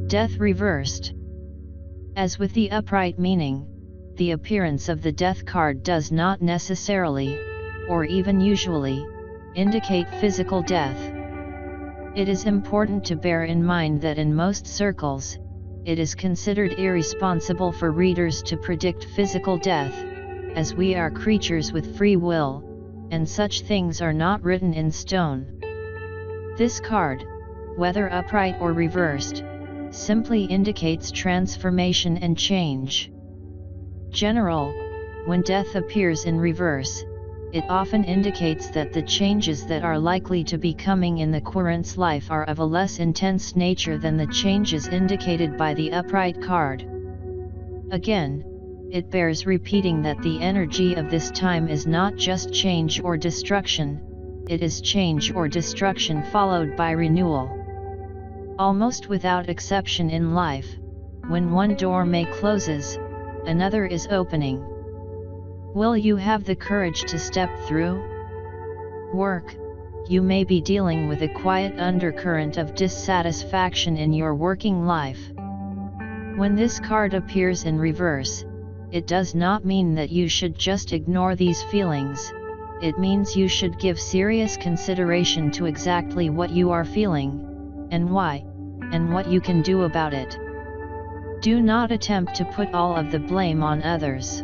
Death reversed. As with the upright meaning, the appearance of the Death card does not necessarily, or even usually, indicate physical death. It is important to bear in mind that in most circles, it is considered irresponsible for readers to predict physical death, as we are creatures with free will, and such things are not written in stone. This card, whether upright or reversed, simply indicates transformation and change. General, when death appears in reverse, it often indicates that the changes that are likely to be coming in the querent's life are of a less intense nature than the changes indicated by the upright card. Again, it bears repeating that the energy of this time is not just change or destruction, it is change or destruction followed by renewal. Almost without exception in life, when one door may closes, another is opening. Will you have the courage to step through? Work, you may be dealing with a quiet undercurrent of dissatisfaction in your working life. When this card appears in reverse, it does not mean that you should just ignore these feelings, it means you should give serious consideration to exactly what you are feeling, and why, and what you can do about it. Do not attempt to put all of the blame on others.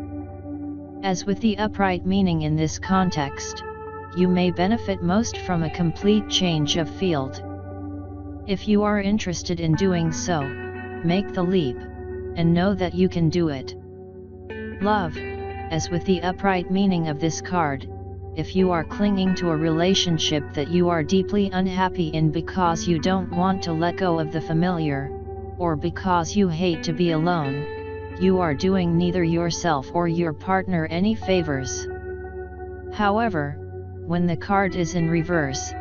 As with the upright meaning in this context, you may benefit most from a complete change of field. If you are interested in doing so, make the leap, and know that you can do it. Love, as with the upright meaning of this card, if you are clinging to a relationship that you are deeply unhappy in because you don't want to let go of the familiar, or because you hate to be alone, you are doing neither yourself or your partner any favors. However, when the card is in reverse,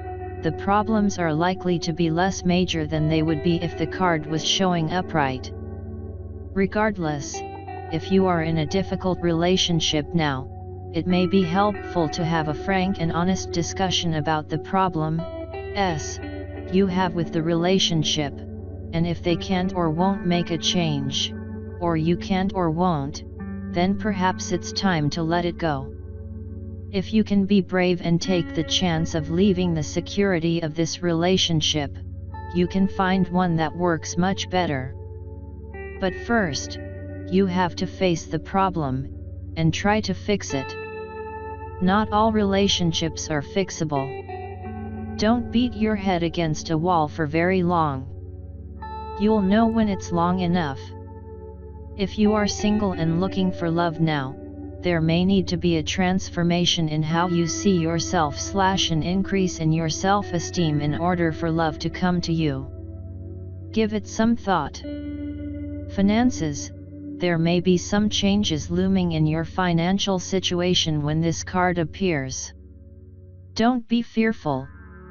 the problems are likely to be less major than they would be if the card was showing upright. Regardless, if you are in a difficult relationship now, it may be helpful to have a frank and honest discussion about the problems you have with the relationship, and if they can't or won't make a change, or you can't or won't, then perhaps it's time to let it go. If you can be brave and take the chance of leaving the security of this relationship, you can find one that works much better. But first, you have to face the problem, and try to fix it. Not all relationships are fixable. Don't beat your head against a wall for very long. You'll know when it's long enough. If you are single and looking for love now, there may need to be a transformation in how you see yourself / an increase in your self-esteem in order for love to come to you. Give it some thought. Finances, there may be some changes looming in your financial situation when this card appears. Don't be fearful,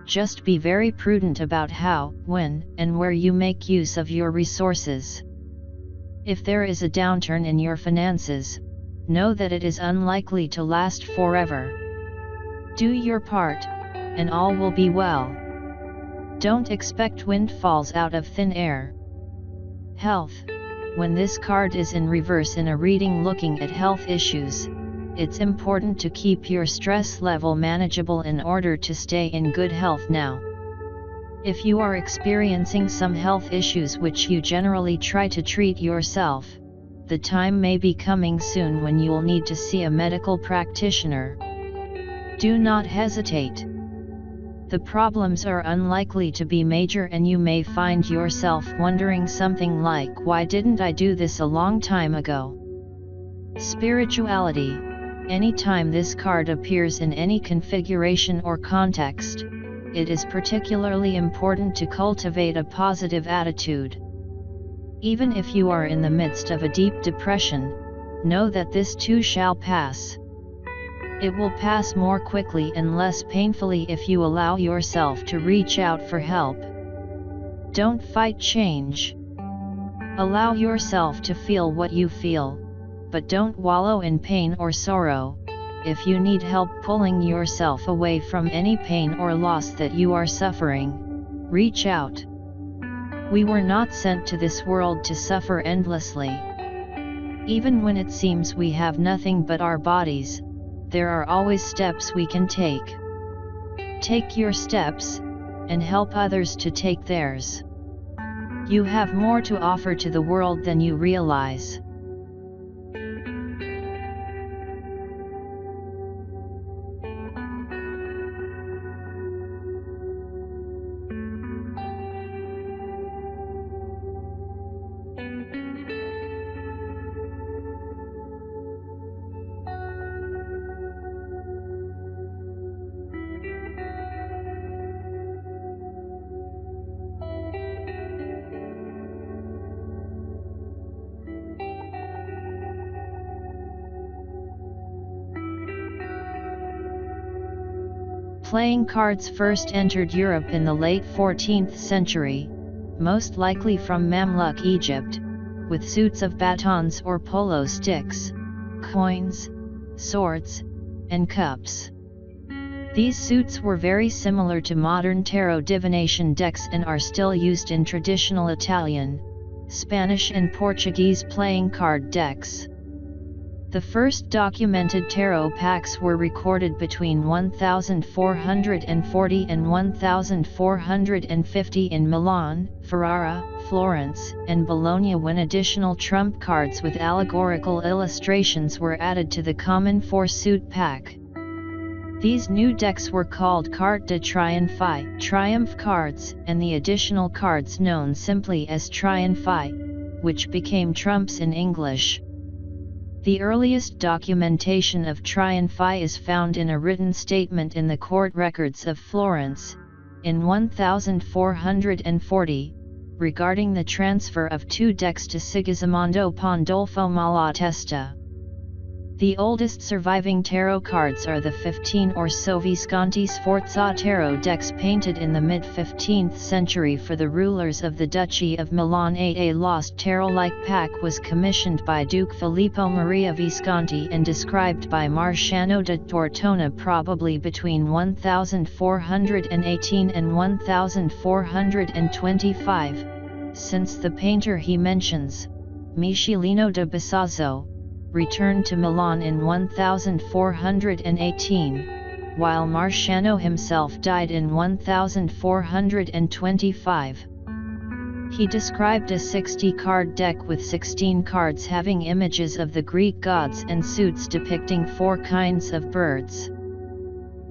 just be very prudent about how, when, and where you make use of your resources. If there is a downturn in your finances, know that it is unlikely to last forever. Do your part, and all will be well. Don't expect windfalls out of thin air. Health, when this card is in reverse in a reading looking at health issues, it's important to keep your stress level manageable in order to stay in good health now. If you are experiencing some health issues which you generally try to treat yourself, the time may be coming soon when you'll need to see a medical practitioner. Do not hesitate. The problems are unlikely to be major and you may find yourself wondering something like, why didn't I do this a long time ago? Spirituality, anytime this card appears in any configuration or context, it is particularly important to cultivate a positive attitude. Even if you are in the midst of a deep depression, know that this too shall pass. It will pass more quickly and less painfully if you allow yourself to reach out for help. Don't fight change. Allow yourself to feel what you feel, but don't wallow in pain or sorrow. If you need help pulling yourself away from any pain or loss that you are suffering, reach out. We were not sent to this world to suffer endlessly. Even when it seems we have nothing but our bodies, there are always steps we can take. Take your steps, and help others to take theirs. You have more to offer to the world than you realize. Playing cards first entered Europe in the late 14th century, most likely from Mamluk Egypt, with suits of batons or polo sticks, coins, swords, and cups. These suits were very similar to modern tarot divination decks and are still used in traditional Italian, Spanish and Portuguese playing card decks. The first documented tarot packs were recorded between 1440 and 1450 in Milan, Ferrara, Florence, and Bologna, when additional trump cards with allegorical illustrations were added to the common four-suit pack. These new decks were called Carte de Triomphe, triumph cards, and the additional cards known simply as Triomphe, which became trumps in English. The earliest documentation of Triomphe is found in a written statement in the court records of Florence, in 1440, regarding the transfer of two decks to Sigismondo Pandolfo Malatesta. The oldest surviving tarot cards are the 15 or so Visconti Sforza tarot decks painted in the mid-15th century for the rulers of the Duchy of Milan. A lost tarot-like pack was commissioned by Duke Filippo Maria Visconti and described by Marciano da Tortona probably between 1418 and 1425, since the painter he mentions, Michelino da Bisazzo, returned to Milan in 1418, while Marciano himself died in 1425. He described a 60-card deck with 16 cards having images of the Greek gods and suits depicting 4 kinds of birds.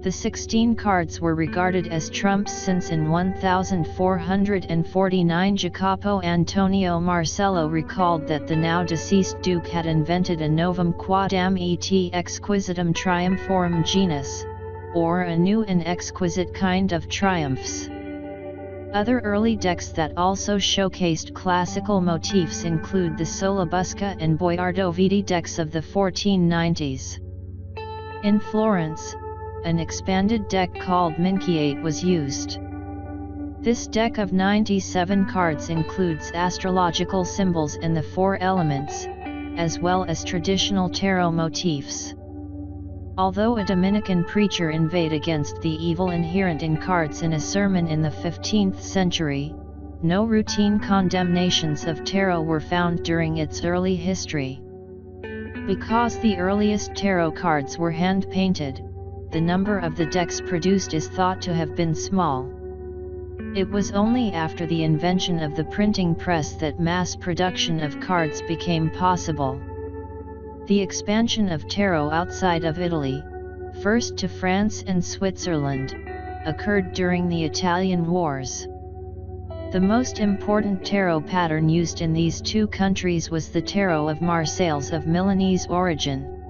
The 16 cards were regarded as trumps since in 1449 Jacopo Antonio Marcello recalled that the now deceased duke had invented a novum quadam et exquisitum triumphorum genus, or a new and exquisite kind of triumphs. Other early decks that also showcased classical motifs include the Solabusca and Boiardo Viti decks of the 1490s. In Florence, an expanded deck called Minchiate was used. This deck of 97 cards includes astrological symbols and the 4 elements, as well as traditional tarot motifs. Although a Dominican preacher inveighed against the evil inherent in cards in a sermon in the 15th century, no routine condemnations of tarot were found during its early history. Because the earliest tarot cards were hand-painted, the number of the decks produced is thought to have been small. It was only after the invention of the printing press that mass production of cards became possible. The expansion of tarot outside of Italy, first to France and Switzerland, occurred during the Italian Wars. The most important tarot pattern used in these two countries was the tarot of Marseilles of Milanese origin.